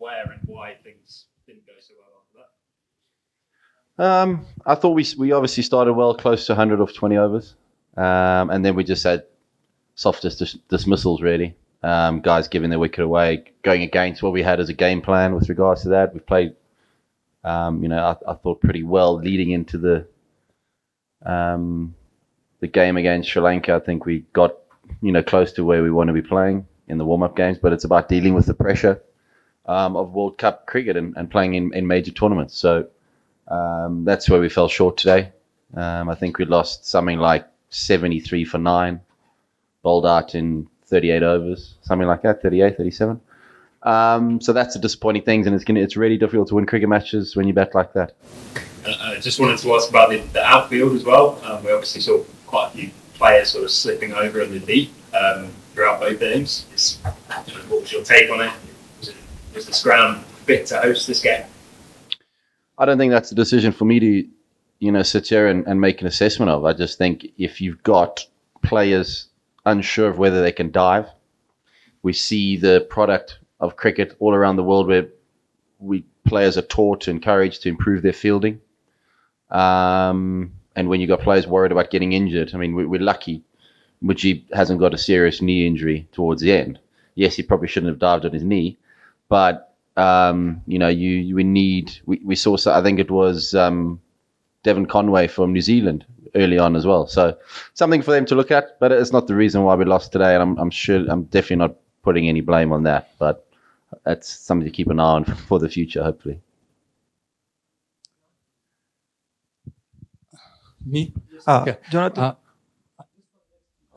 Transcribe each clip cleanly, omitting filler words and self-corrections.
where and why things didn't go so well after that? I thought we obviously started well, close to 100 off 20 overs. And then we just had softest dismissals, really. Guys giving their wicket away, going against what we had as a game plan with regards to that. We played, I thought pretty well leading into the game against Sri Lanka. I think we got, close to where we want to be playing in the warm-up games, but it's about dealing with the pressure of World Cup cricket and playing in major tournaments. So that's where we fell short today. I think we lost something like 73 for 9, bowled out in 38 overs, something like that, 38, 37. So that's the disappointing things, and it's really difficult to win cricket matches when you bat like that. I just wanted to ask about the outfield as well. We obviously saw quite a few players sort of slipping over in the deep throughout both games. What was your take on it? Was the ground fit to host this game? I don't think that's a decision for me to, sit here and make an assessment of. I just think if you've got players unsure of whether they can dive, we see the product of cricket all around the world where players are taught, encouraged to improve their fielding. And when you've got players worried about getting injured, I mean, we're lucky Mujib hasn't got a serious knee injury towards the end. Yes, he probably shouldn't have dived on his knee, but we saw, I think it was Devon Conway from New Zealand early on as well. So something for them to look at, but it's not the reason why we lost today. And I'm definitely not putting any blame on that, but that's something to keep an eye on for the future, hopefully. Me? Jonathan?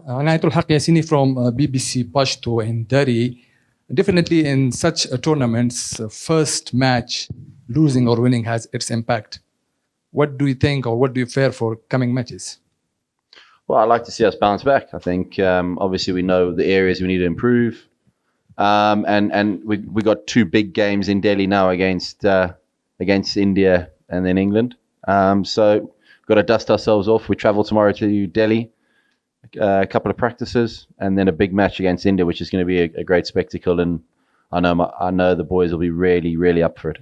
Anaitul Haq Yassini from BBC Pashto in Dari. Definitely in such tournaments, first match, losing or winning has its impact. What do you think, or what do you fear for coming matches? Well, I'd like to see us bounce back. I think obviously we know the areas we need to improve. And we got 2 big games in Delhi now against India and then England. So we've got to dust ourselves off. We travel tomorrow to Delhi, a couple of practices, and then a big match against India, which is going to be a great spectacle. And I know the boys will be really, really up for it.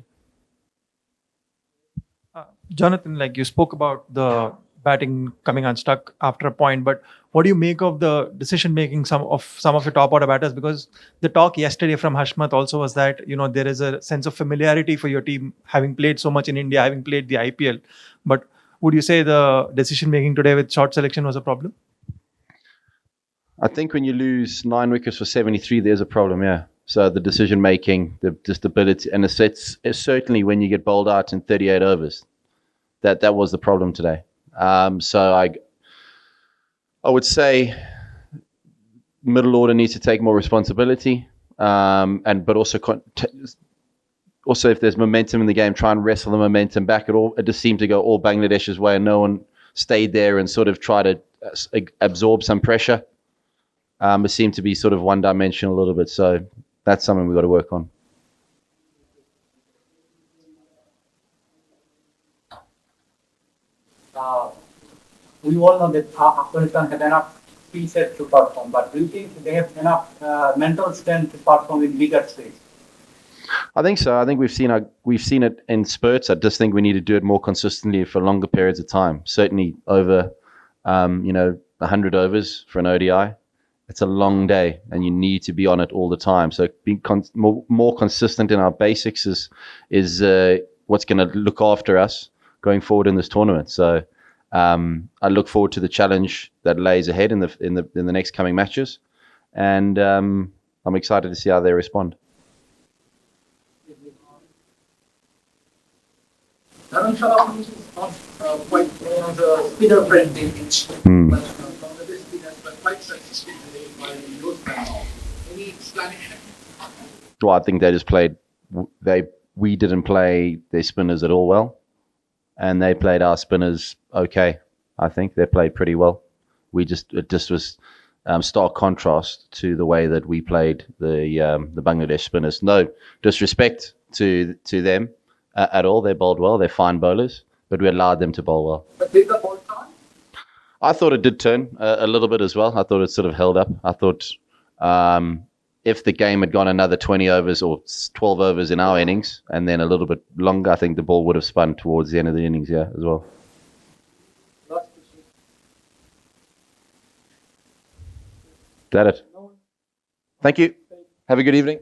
Jonathan, like you spoke about the batting coming unstuck after a point, but what do you make of the decision making some of your top order batters? Because the talk yesterday from Hashmat also was that there is a sense of familiarity for your team, having played so much in India, having played the IPL. But would you say the decision making today with short selection was a problem? I think when you lose 9 wickets for 73, there's a problem, yeah. So the decision making, the stability, and it's certainly when you get bowled out in 38 overs. That was the problem today. So I would say middle order needs to take more responsibility, but also if there's momentum in the game, try and wrestle the momentum back. It just seemed to go all Bangladesh's way, and no one stayed there and sort of try to absorb some pressure. It seemed to be sort of one-dimensional a little bit. So that's something we've got to work on. We all know that Afghanistan has enough pieces to perform, but do you think they have enough mental strength to perform in bigger stage? I think so. I think we've seen it in spurts. I just think we need to do it more consistently for longer periods of time. Certainly over 100 overs for an ODI. It's a long day, and you need to be on it all the time. So being more consistent in our basics is what's going to look after us going forward in this tournament. So I look forward to the challenge that lays ahead in the next coming matches, and I'm excited to see how they respond. Naran Shah is not quite the spinner friendly pitch, but Bangladesh spinners were quite successful today by those fans. Any explanation? Well, I think they just played. We didn't play their spinners at all well, and they played our spinners okay. I think they played pretty well. It just was stark contrast to the way that we played the Bangladesh spinners. No disrespect to them at all. They bowled well. They're fine bowlers, but we allowed them to bowl well. But did the ball turn? I thought it did turn a little bit as well. I thought it sort of held up. I thought if the game had gone another 20 overs or 12 overs in our innings and then a little bit longer, I think the ball would have spun towards the end of the innings, yeah, as well. Last question. That it. Thank you. Have a good evening.